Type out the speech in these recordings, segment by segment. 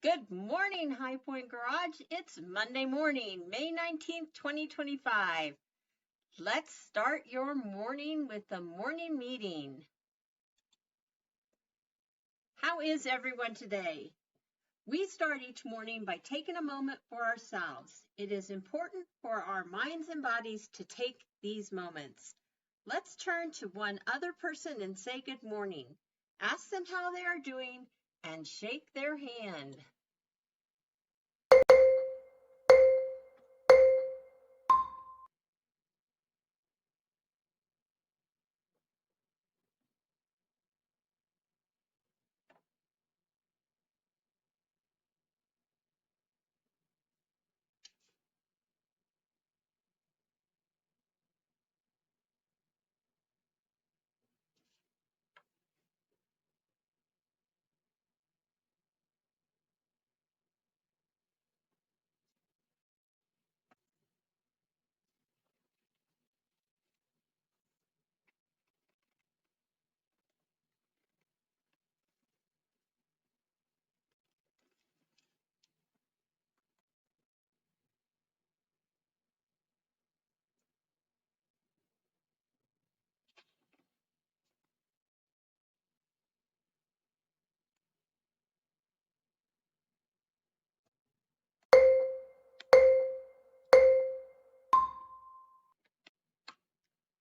Good morning, High Point Garage. It's Monday morning, May 19th, 2025. Let's start your morning with the morning meeting. How is everyone today? We start each morning by taking a moment for ourselves. It is important for our minds and bodies to take these moments. Let's turn to one other person and say good morning. Ask them how they are doing and shake their hand.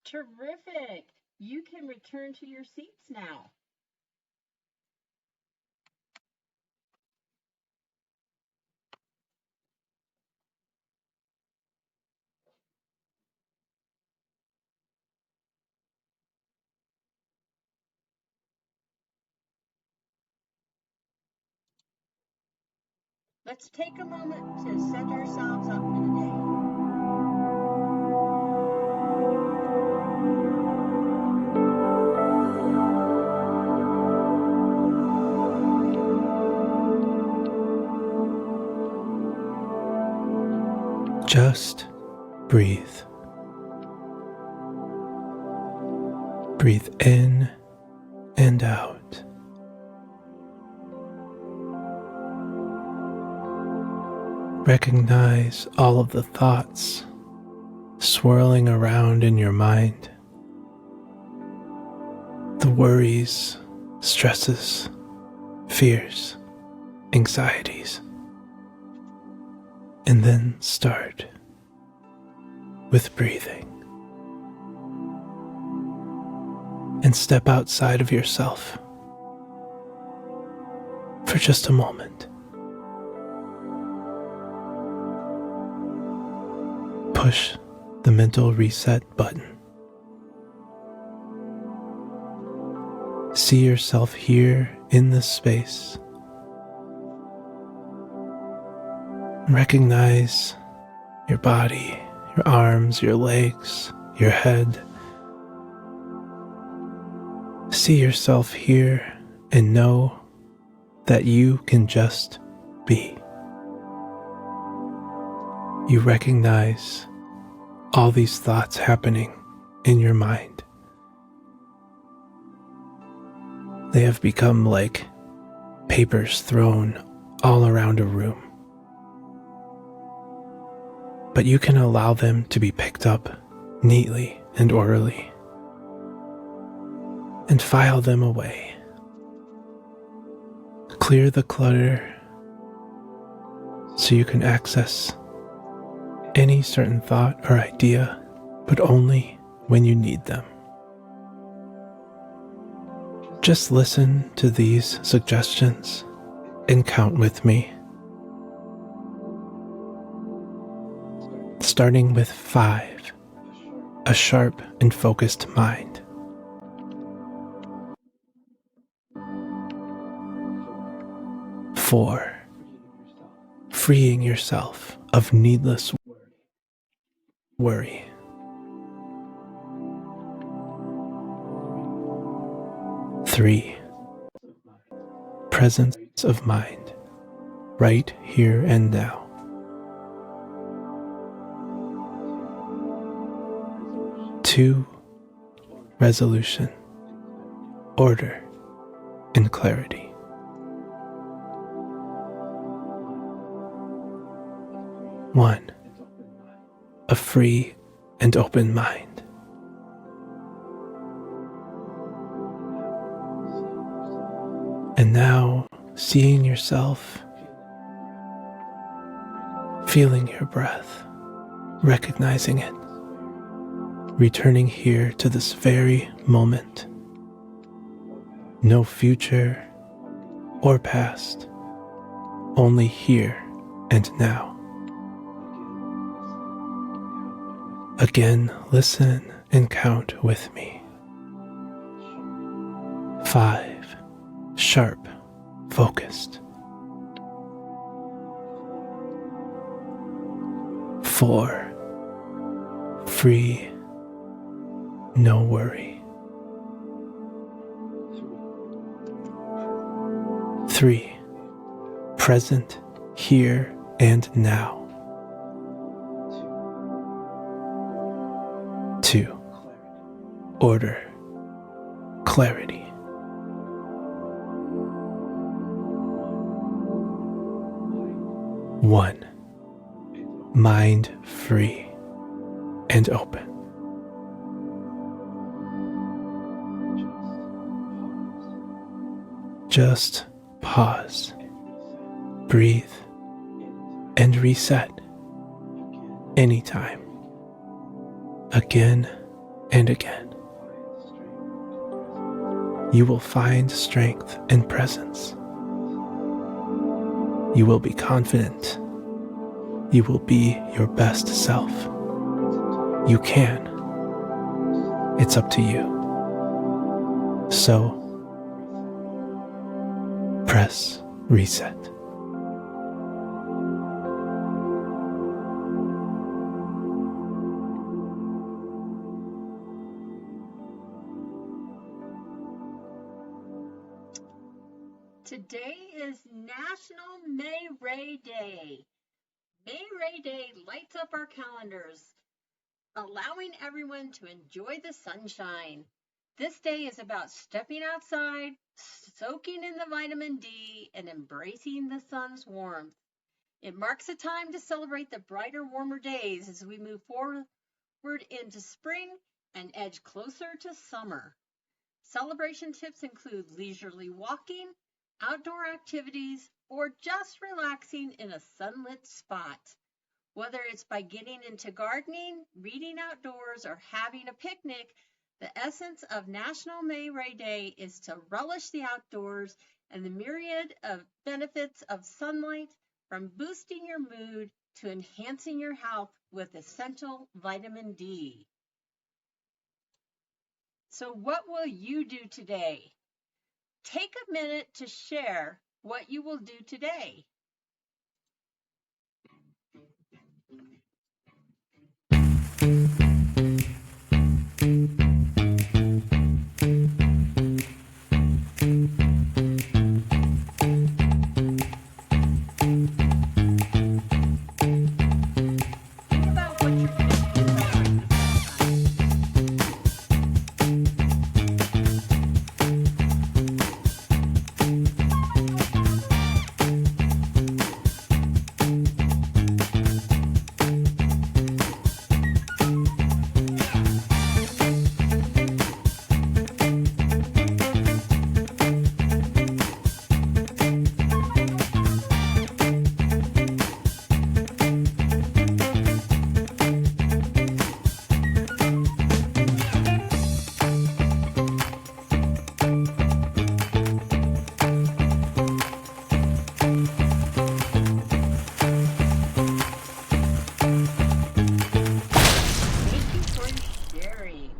Terrific. You can return to your seats now. Let's take a moment to set ourselves up for the day. Just breathe. Breathe in and out. Recognize all of the thoughts swirling around in your mind. The worries, stresses, fears, anxieties. And then start with breathing. And step outside of yourself for just a moment. Push the mental reset button. See yourself here in this space. Recognize your body, your arms, your legs, your head. See yourself here and know that you can just be. You recognize all these thoughts happening in your mind. They have become like papers thrown all around a room. But you can allow them to be picked up neatly and orderly and file them away. Clear the clutter so you can access any certain thought or idea, but only when you need them. Just listen to these suggestions and count with me. Starting with 5, a sharp and focused mind. 4, freeing yourself of needless worry. 3, presence of mind, right here and now. 2, resolution, order, and clarity. 1. A free and open mind. 2. And now, seeing yourself, feeling your breath, recognizing it, returning here to this very moment. No future or past, only here and now. Again, listen and count with me. 5. Sharp, focused. 4. Free, no worry. 3. Present, here and now. 2. Order, clarity. 1. Mind free and open. Just pause, breathe, and reset anytime, again and again. You will find strength and presence. You will be confident. You will be your best self. You can. It's up to you. So, press reset. Today is National May Ray Day. May Ray Day lights up our calendars, allowing everyone to enjoy the sunshine. This day is about stepping outside, soaking in the vitamin D, and embracing the sun's warmth. It marks a time to celebrate the brighter, warmer days as we move forward into spring and edge closer to summer. Celebration tips include leisurely walking, outdoor activities, or just relaxing in a sunlit spot. Whether it's by getting into gardening, reading outdoors, or having a picnic, the essence of National May Ray Day is to relish the outdoors and the myriad of benefits of sunlight, from boosting your mood to enhancing your health with essential vitamin D. So what will you do today? Take a minute to share what you will do today. Think about what you're going to do during this time. Thank you for sharing.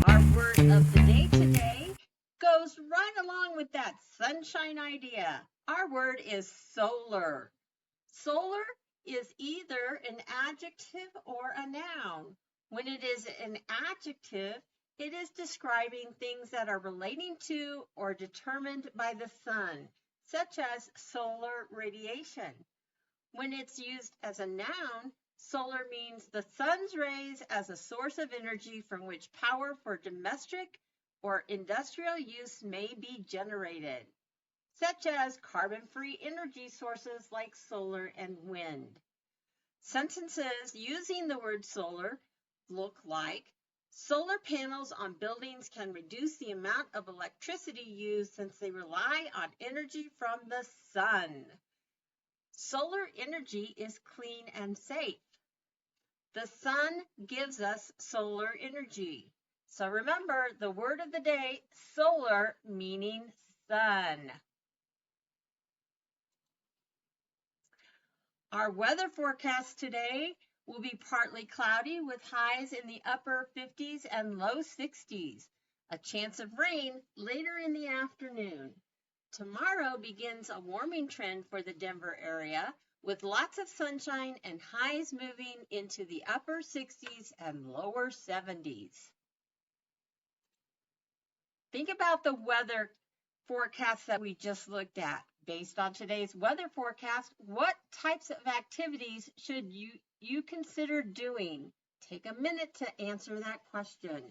Our word of the day today goes right along with that sunshine idea. Our word is solar. Solar is either an adjective or a noun. When it is an adjective, it is describing things that are relating to or determined by the sun, such as solar radiation. When it's used as a noun, solar means the sun's rays as a source of energy from which power for domestic or industrial use may be generated, such as carbon-free energy sources like solar and wind. Sentences using the word solar look like, solar panels on buildings can reduce the amount of electricity used since they rely on energy from the sun. Solar energy is clean and safe. The sun gives us solar energy. So remember, the word of the day, solar, meaning sun. Our weather forecast today will be partly cloudy with highs in the upper 50s and low 60s. A chance of rain later in the afternoon. Tomorrow begins a warming trend for the Denver area with lots of sunshine and highs moving into the upper 60s and lower 70s. Think about the weather forecast that we just looked at. Based on today's weather forecast, what types of activities should you consider doing? Take a minute to answer that question.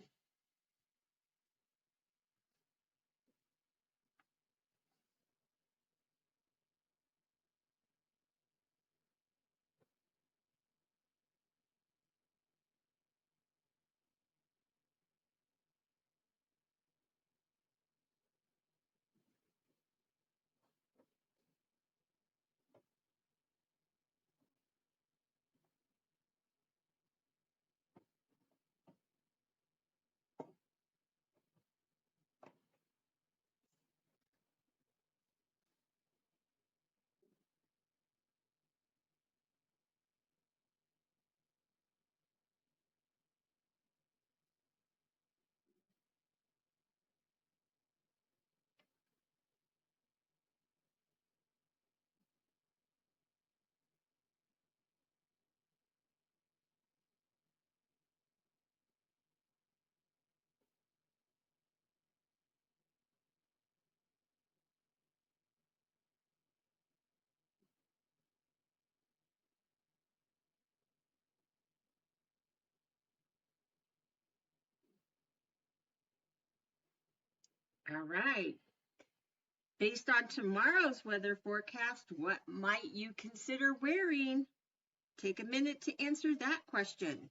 All right. Based on tomorrow's weather forecast, what might you consider wearing? Take a minute to answer that question.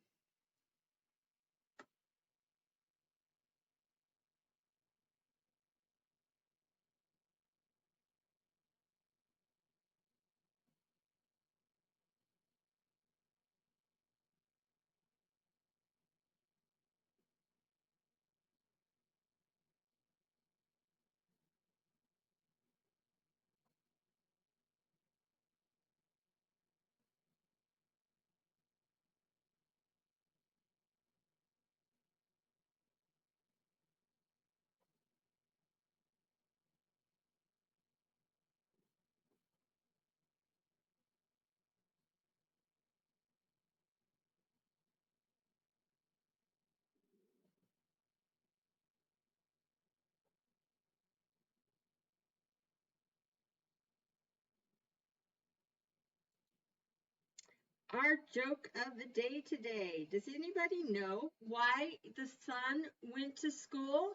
Our joke of the day today. Does anybody know why the sun went to school?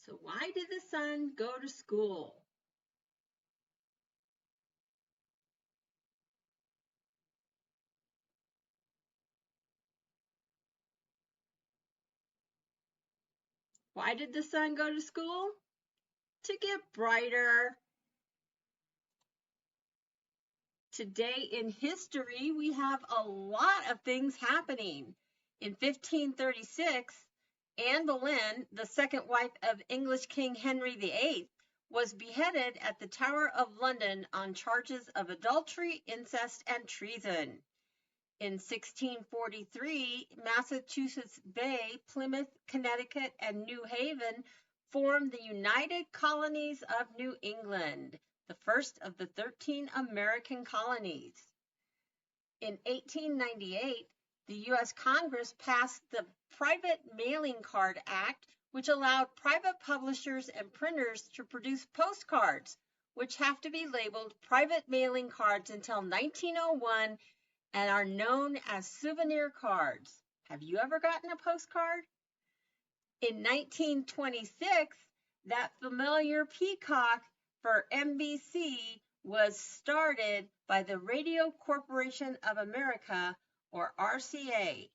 So why did the sun go to school? Why did the sun go to school? To get brighter. Today in history, we have a lot of things happening. In 1536, Anne Boleyn, the second wife of English King Henry VIII, was beheaded at the Tower of London on charges of adultery, incest, and treason. In 1643, Massachusetts Bay, Plymouth, Connecticut, and New Haven formed the United Colonies of New England, the first of the 13 American colonies. In 1898, the U.S. Congress passed the Private Mailing Card Act, which allowed private publishers and printers to produce postcards, which have to be labeled private mailing cards until 1901 and are known as souvenir cards. Have you ever gotten a postcard? In 1926, that familiar peacock for NBC was started by the Radio Corporation of America, or RCA.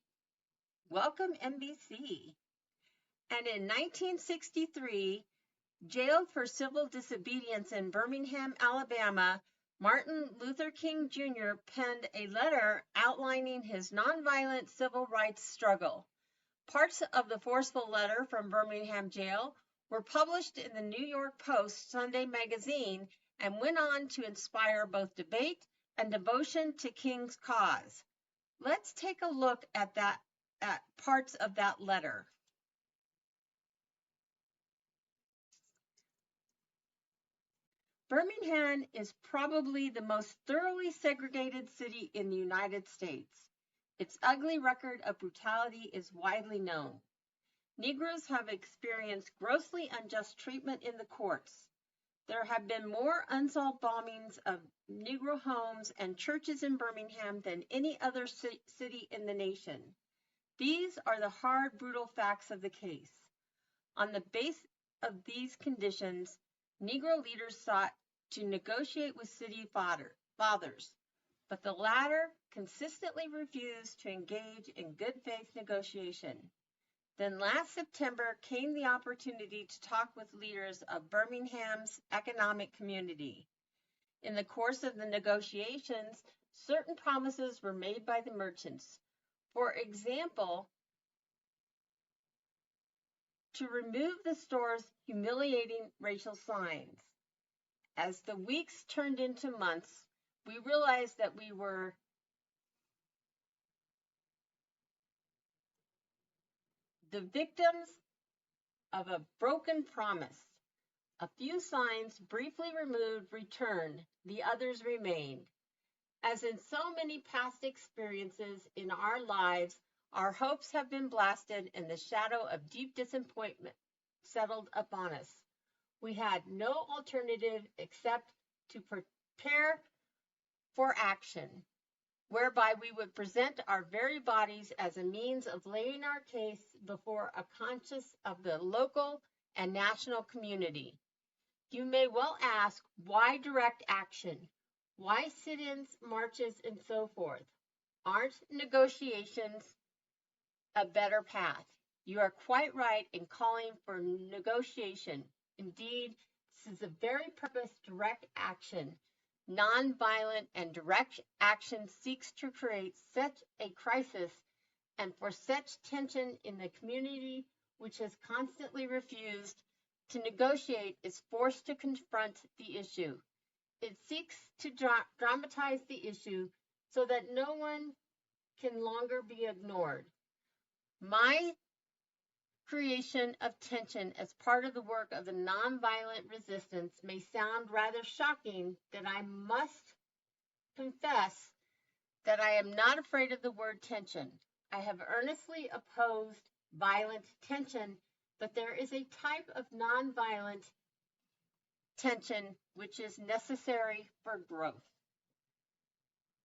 Welcome, NBC. And in 1963, jailed for civil disobedience in Birmingham, Alabama, Martin Luther King Jr. penned a letter outlining his nonviolent civil rights struggle. Parts of the forceful letter from Birmingham jail were published in the New York Post Sunday magazine and went on to inspire both debate and devotion to King's cause. Let's take a look at parts of that letter. Birmingham is probably the most thoroughly segregated city in the United States. Its ugly record of brutality is widely known. Negroes have experienced grossly unjust treatment in the courts. There have been more unsolved bombings of Negro homes and churches in Birmingham than any other city in the nation. These are the hard, brutal facts of the case. On the basis of these conditions, Negro leaders sought to negotiate with city fathers, but the latter consistently refused to engage in good faith negotiation. Then last September came the opportunity to talk with leaders of Birmingham's economic community. In the course of the negotiations, certain promises were made by the merchants. For example, to remove the store's humiliating racial signs. As the weeks turned into months, we realized that we were the victims of a broken promise. A few signs briefly removed returned, the others remained. As in so many past experiences in our lives, our hopes have been blasted and the shadow of deep disappointment settled upon us. We had no alternative except to prepare for action, whereby we would present our very bodies as a means of laying our case before a conscience of the local and national community. You may well ask, why direct action? Why sit-ins, marches, and so forth? Aren't negotiations a better path? You are quite right in calling for negotiation. Indeed, this is the very purpose direct action. Nonviolent and direct action seeks to create such a crisis and for such tension in the community which has constantly refused to negotiate is forced to confront the issue. It seeks to dramatize the issue so that no one can longer be ignored. My creation of tension as part of the work of the nonviolent resistance may sound rather shocking, that I must confess that I am not afraid of the word tension. I have earnestly opposed violent tension, but there is a type of nonviolent tension which is necessary for growth.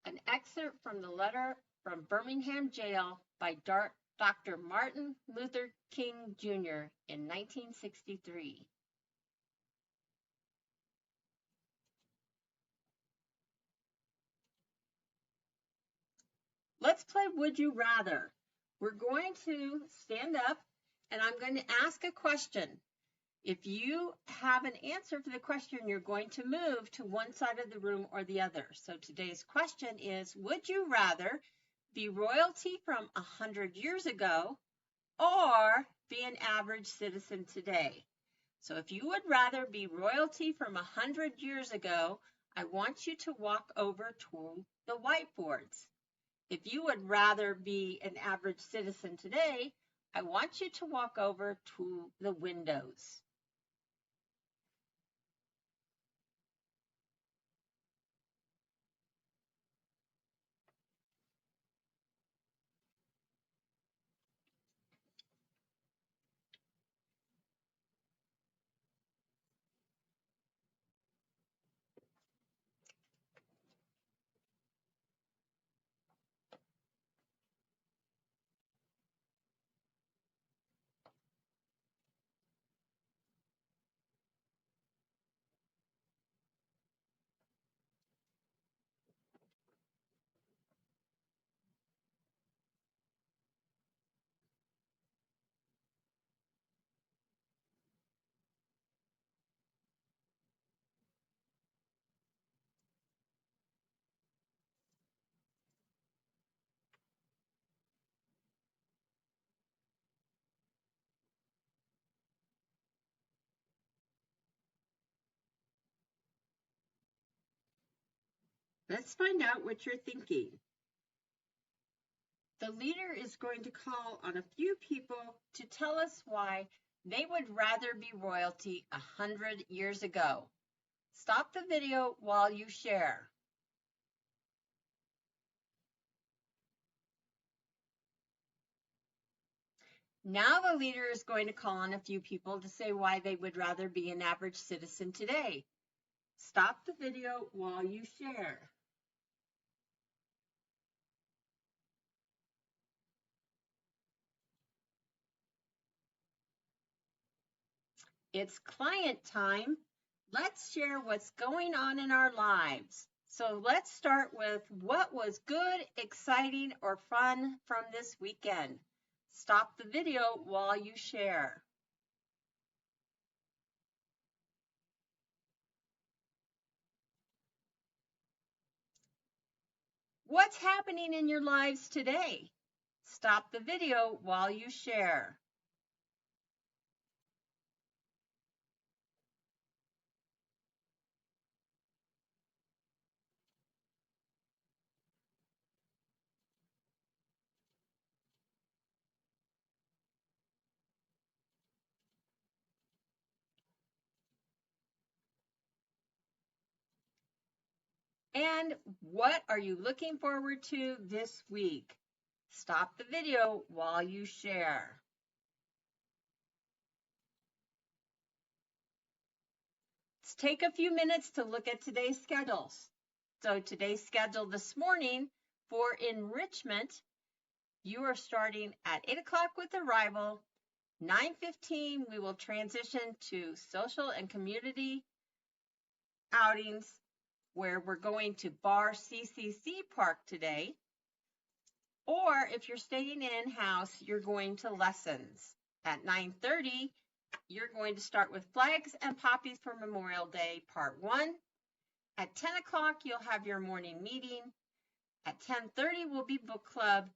An excerpt from the letter from Birmingham jail by Dr. Martin Luther King Jr. in 1963. Let's play Would You Rather. We're going to stand up and I'm going to ask a question. If you have an answer for the question, you're going to move to one side of the room or the other. So today's question is, would you rather be royalty from 100 years ago or be an average citizen today? So if you would rather be royalty from 100 years ago, I want you to walk over to the whiteboards. If you would rather be an average citizen today, I want you to walk over to the windows. Let's find out what you're thinking. The leader is going to call on a few people to tell us why they would rather be royalty 100 years ago. Stop the video while you share. Now the leader is going to call on a few people to say why they would rather be an average citizen today. Stop the video while you share. It's client time. Let's share what's going on in our lives. So let's start with what was good, exciting, or fun from this weekend. Stop the video while you share. What's happening in your lives today? Stop the video while you share. And what are you looking forward to this week? Stop the video while you share. Let's take a few minutes to look at today's schedules. So today's schedule this morning for enrichment, you are starting at 8 o'clock with arrival. 9:15, we will transition to social and community outings where we're going to Bar CCC Park today. Or if you're staying in-house, you're going to lessons. At 9:30, you're going to start with Flags and Poppies for Memorial Day, Part 1. At 10 o'clock, you'll have your morning meeting. At 10:30 will be book club.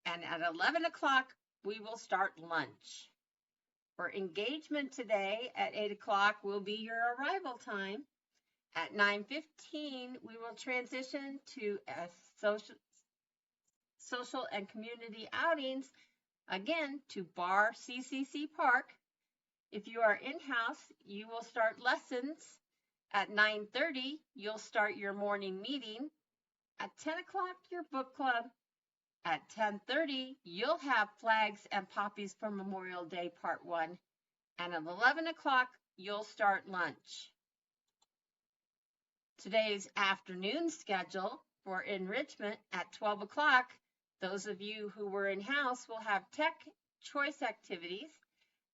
And at 11 o'clock, we will start lunch. For engagement today, at 8 o'clock will be your arrival time. At 9:15, we will transition to a social and community outings, again, to Bar CCC Park. If you are in-house, you will start lessons. At 9:30, you'll start your morning meeting. At 10 o'clock, your book club. At 10:30, you'll have Flags and Poppies for Memorial Day Part 1. And at 11 o'clock, you'll start lunch. Today's afternoon schedule for enrichment at 12 o'clock, those of you who were in-house will have tech choice activities,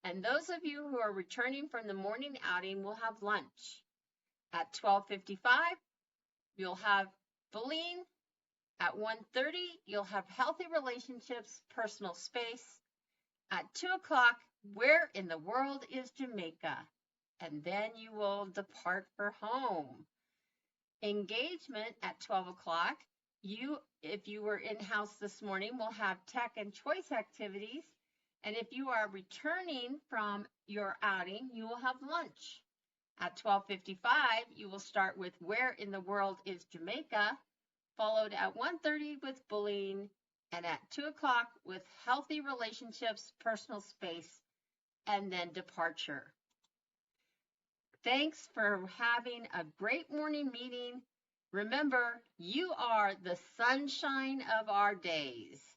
and those of you who are returning from the morning outing will have lunch. At 12:55, you'll have bullying. At 1:30, you'll have healthy relationships, personal space. At 2 o'clock, where in the world is Jamaica? And then you will depart for home. Engagement at 12 o'clock. If you were in-house this morning, will have tech and choice activities. And if you are returning from your outing, you will have lunch. At 12:55, you will start with Where in the World is Jamaica? Followed at 1:30 with bullying, and at 2 o'clock with healthy relationships, personal space, and then departure. Thanks for having a great morning meeting. Remember, you are the sunshine of our days.